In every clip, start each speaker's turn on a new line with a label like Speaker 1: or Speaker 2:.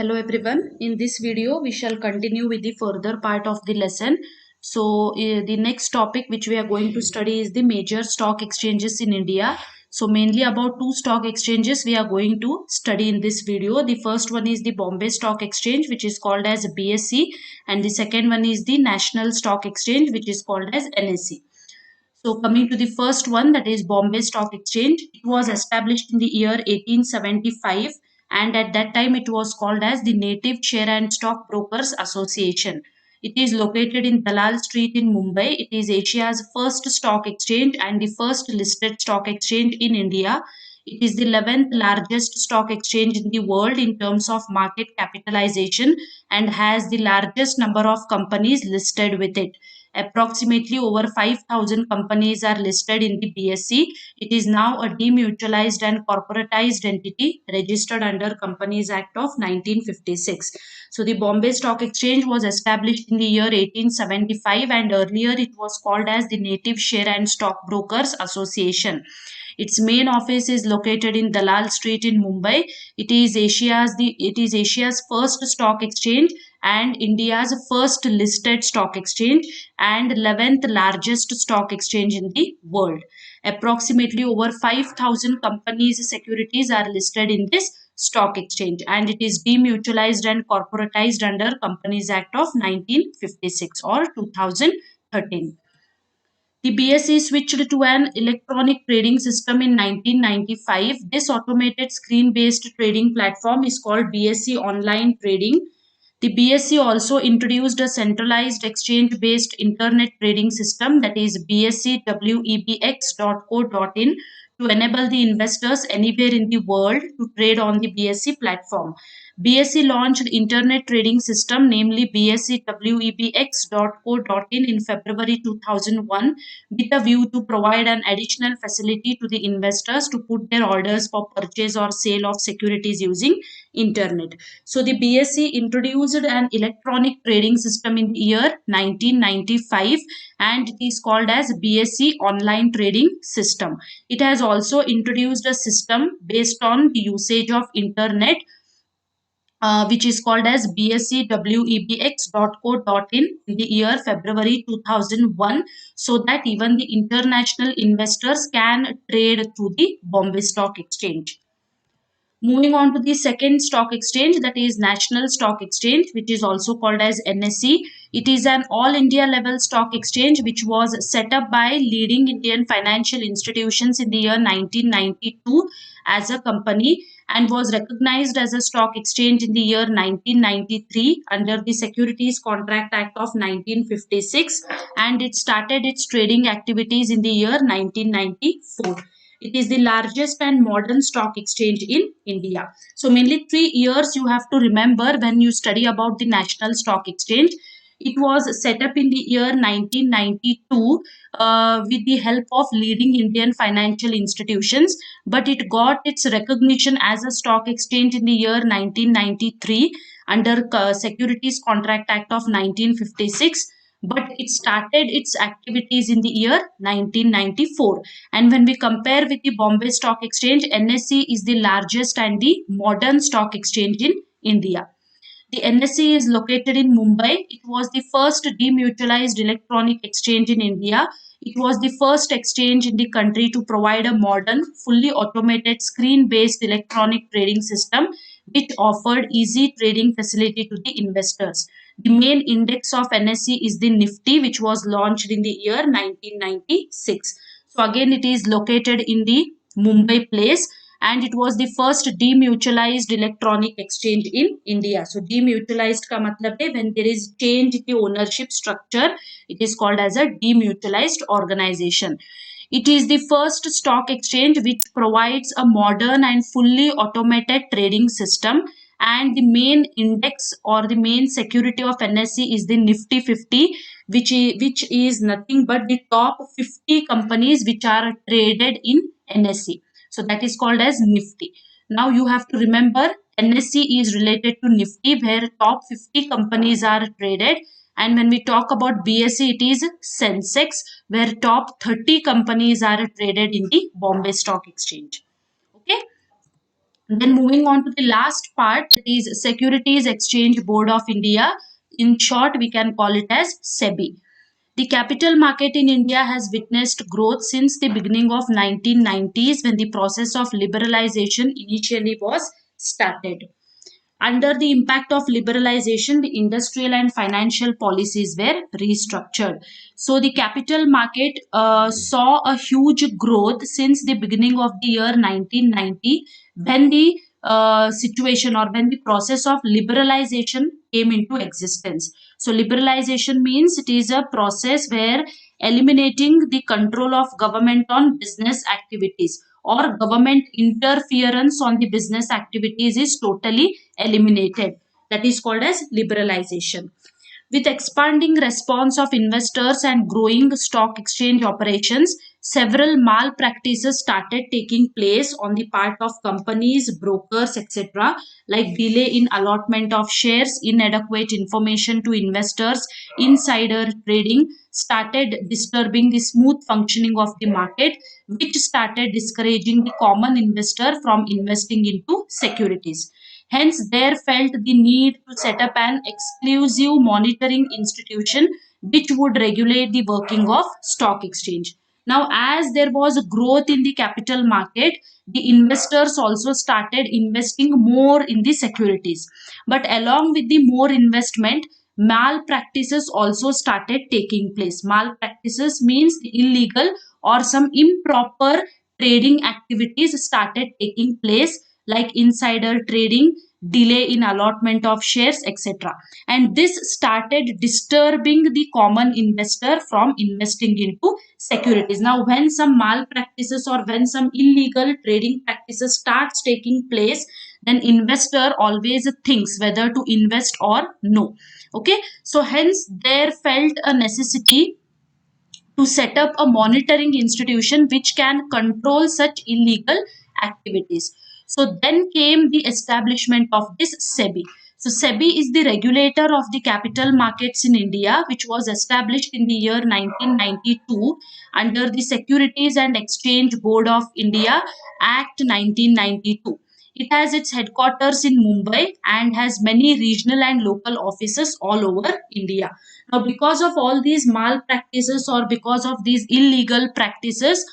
Speaker 1: Hello everyone. In this video, we shall continue with the further part of the lesson. The next topic which we are going to study is the major stock exchanges in India. So, mainly about two stock exchanges we are going to study in this video. The first one is the Bombay Stock Exchange, which is called as BSE, and the second one is the National Stock Exchange, which is called as NSE. So coming to the first one, that is Bombay Stock Exchange, it was established in the year 1875, and at that time it was called as the Native Share and Stock Brokers Association. It is located in Dalal Street in Mumbai. It is Asia's first stock exchange and the first listed stock exchange in India. It is the 11th largest stock exchange in the world in terms of market capitalization and has the largest number of companies listed with it. Approximately over 5,000 companies are listed in the BSE. It is now a demutualized and corporatized entity registered under Companies Act of 1956. So the Bombay Stock Exchange was established in the year 1875, and earlier it was called as the Native Share and Stock Brokers Association. Its main office is located in Dalal Street in Mumbai. It is Asia's first stock exchange and India's first listed stock exchange and 11th largest stock exchange in the world. Approximately over 5,000 companies' securities are listed in this stock exchange, and it is demutualized and corporatized under Companies Act of 1956 or 2013. The BSE switched to an electronic trading system in 1995. This automated screen-based trading platform is called BSE Online Trading. The BSE also introduced a centralized exchange-based internet trading system, that is BSEWEBX.co.in, to enable the investors anywhere in the world to trade on the BSE platform. BSE launched internet trading system, namely BSEWEBX.co.in, in February 2001 with a view to provide an additional facility to the investors to put their orders for purchase or sale of securities using internet. So the BSE introduced an electronic trading system in the year 1995, and it is called as BSE Online Trading System. It has also introduced a system based on the usage of internet, which is called as BSEWEBX.co.in in the year February 2001, so that even the international investors can trade through the Bombay Stock Exchange. Moving on to the second stock exchange, that is National Stock Exchange, which is also called as NSE. It is an all India level stock exchange which was set up by leading Indian financial institutions in the year 1992 as a company and was recognized as a stock exchange in the year 1993 under the Securities Contract Act of 1956, and it started its trading activities in the year 1994. It is the largest and modern stock exchange in India. So mainly 3 years you have to remember when you study about the National Stock Exchange. It was set up in the year 1992 with the help of leading Indian financial institutions, but it got its recognition as a stock exchange in the year 1993 under Securities Contract Act of 1956, but it started its activities in the year 1994. And when we compare with the Bombay Stock Exchange, NSE is the largest and the modern stock exchange in India. The NSE is located in Mumbai. It was the first demutualized electronic exchange in India. It was the first exchange in the country to provide a modern, fully automated screen-based electronic trading system which offered easy trading facility to the investors. The main index of NSE is the Nifty, which was launched in the year 1996. So again, it is located in the Mumbai place, and it was the first demutualized electronic exchange in India. So demutualized ka matlab hai when there is change in the ownership structure, it is called as a demutualized organization. It is the first stock exchange which provides a modern and fully automated trading system, and the main index or the main security of NSE is the Nifty 50, which is nothing but the top 50 companies which are traded in NSE. So that is called as Nifty. Now you have to remember NSE is related to Nifty where top 50 companies are traded, and when we talk about BSE, it is Sensex where top 30 companies are traded in the Bombay Stock Exchange. Okay. Then moving on to the last part, that is Securities Exchange Board of India. In short, we can call it as SEBI. The capital market in India has witnessed growth since the beginning of 1990s, when the process of liberalization initially was started. Under the impact of liberalization, the industrial and financial policies were restructured. So the capital market saw a huge growth since the beginning of the year 1990, when the situation, or when the process of liberalization came into existence. So liberalization means it is a process where eliminating the control of government on business activities, or government interference on the business activities is totally eliminated. That is called as liberalization. With expanding response of investors and growing stock exchange operations, several malpractices started taking place on the part of companies, brokers, etc., like delay in allotment of shares, inadequate information to investors, insider trading started disturbing the smooth functioning of the market, which started discouraging the common investor from investing into securities. Hence, there felt the need to set up an exclusive monitoring institution which would regulate the working of stock exchange. Now, as there was growth in the capital market, the investors also started investing more in the securities. But along with the more investment, malpractices also started taking place. Malpractices means the illegal or some improper trading activities started taking place, like insider trading, delay in allotment of shares, etc. And this started disturbing the common investor from investing into securities. Now, when some malpractices or when some illegal trading practices starts taking place, then investor always thinks whether to invest or no. Okay, so hence there felt a necessity to set up a monitoring institution which can control such illegal activities. So then came the establishment of this SEBI. So SEBI is the regulator of the capital markets in India, which was established in the year 1992 under the Securities and Exchange Board of India Act 1992. It has its headquarters in Mumbai and has many regional and local offices all over India. Now, because of all these malpractices or because of these illegal practices,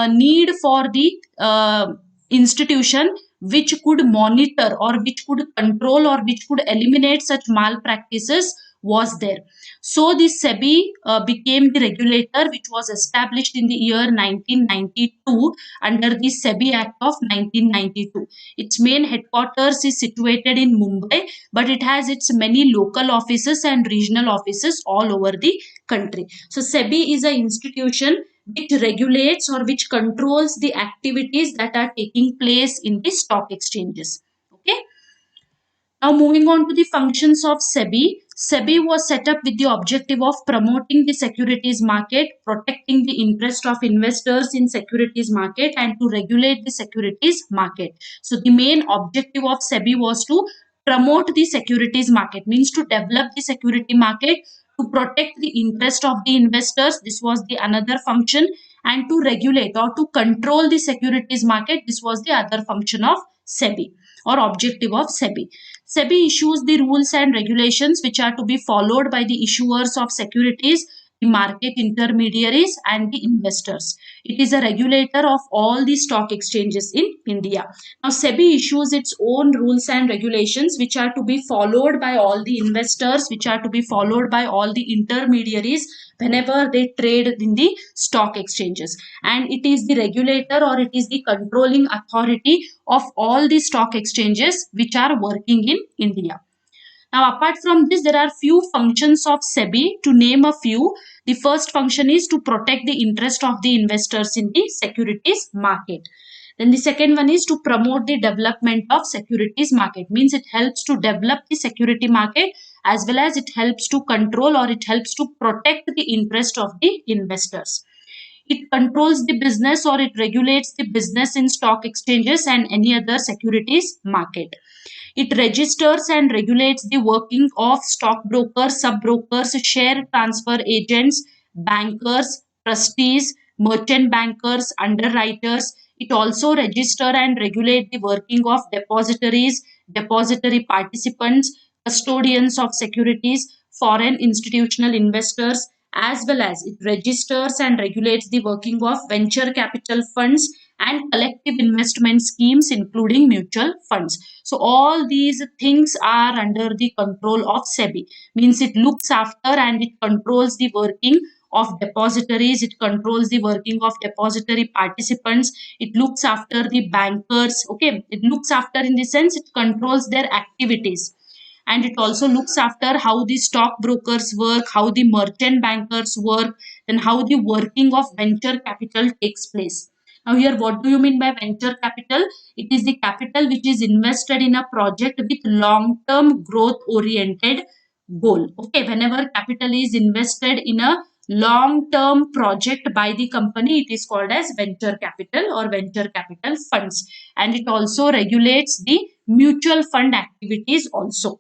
Speaker 1: need for the institution which could monitor or which could control or which could eliminate such malpractices was there. So the SEBI became the regulator, which was established in the year 1992 under the SEBI Act of 1992. Its main headquarters is situated in Mumbai, but it has its many local offices and regional offices all over the country. So SEBI is an institution which regulates or which controls the activities that are taking place in the stock exchanges. Okay. Now, moving on to the functions of SEBI. SEBI was set up with the objective of promoting the securities market, protecting the interest of investors in securities market, and to regulate the securities market. So, the main objective of SEBI was to promote the securities market, means to develop the security market, to protect the interest of the investors. This was the another function, and to regulate or to control the securities market. This was the other function of SEBI or objective of SEBI. SEBI issues the rules and regulations which are to be followed by the issuers of securities, the market intermediaries, and the investors. It is a regulator of all the stock exchanges in India. Now, SEBI issues its own rules and regulations which are to be followed by all the investors, which are to be followed by all the intermediaries whenever they trade in the stock exchanges. And it is the regulator or it is the controlling authority of all the stock exchanges which are working in India. Now, apart from this, there are few functions of SEBI. To name a few, the first function is to protect the interest of the investors in the securities market. Then the second one is to promote the development of securities market. Means it helps to develop the security market as well as it helps to control or it helps to protect the interest of the investors. It controls the business or it regulates the business in stock exchanges and any other securities market. It registers and regulates the working of stockbrokers, sub-brokers, share transfer agents, bankers, trustees, merchant bankers, underwriters, It also register and regulate the working of depositories, depository participants, custodians of securities, foreign institutional investors, as well as it registers and regulates the working of venture capital funds and collective investment schemes, including mutual funds. So all these things are under the control of SEBI. Means it looks after and it controls the working of depositories, it controls the working of depository participants, it looks after the bankers. Okay, it looks after in the sense it controls their activities, and it also looks after how the stockbrokers work, how the merchant bankers work, and how the working of venture capital takes place. Now, here, what do you mean by venture capital? It is the capital which is invested in a project with long term growth oriented goal. Okay, whenever capital is invested in a long term project by the company, it is called as venture capital or venture capital funds, and it also regulates the mutual fund activities also.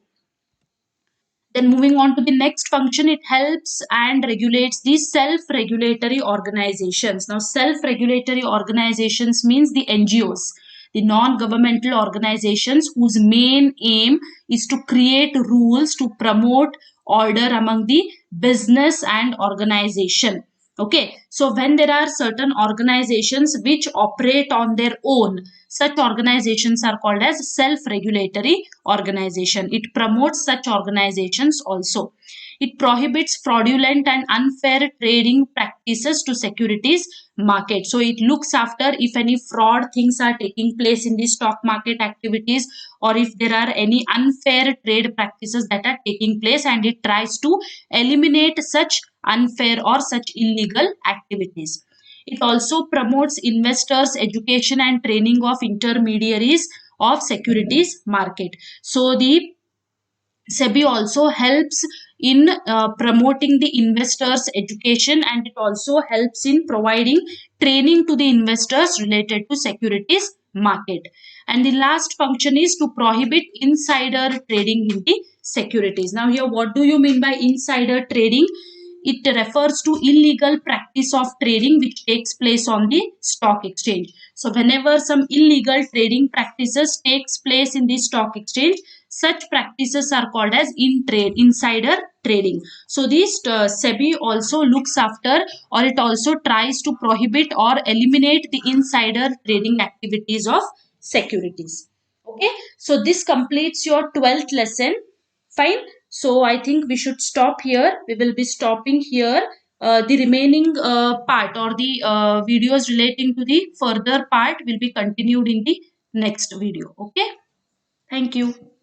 Speaker 1: Then moving on to the next function, it helps and regulates the self-regulatory organizations. Now, self-regulatory organizations means the NGOs, the non-governmental organizations whose main aim is to create rules to promote order among the business and organization. Okay, so when there are certain organizations which operate on their own, such organizations are called as self-regulatory organization. It promotes such organizations also. It prohibits fraudulent and unfair trading practices to securities market. So it looks after if any fraud things are taking place in the stock market activities, or if there are any unfair trade practices that are taking place, and it tries to eliminate such unfair or such illegal activities. It also promotes investors education and training of intermediaries of securities market. So the SEBI also helps in promoting the investors education, and it also helps in providing training to the investors related to securities market. And the last function is to prohibit insider trading in the securities. Now here, what do you mean by insider trading? It refers to illegal practice of trading which takes place on the stock exchange. So whenever some illegal trading practices takes place in the stock exchange, such practices are called as insider trading. So this SEBI also looks after, or it also tries to prohibit or eliminate the insider trading activities of securities. Okay, so this completes your 12th lesson. Fine. So I think we should stop here. We will be stopping here. The remaining part or the videos relating to the further part will be continued in the next video. Okay. Thank you.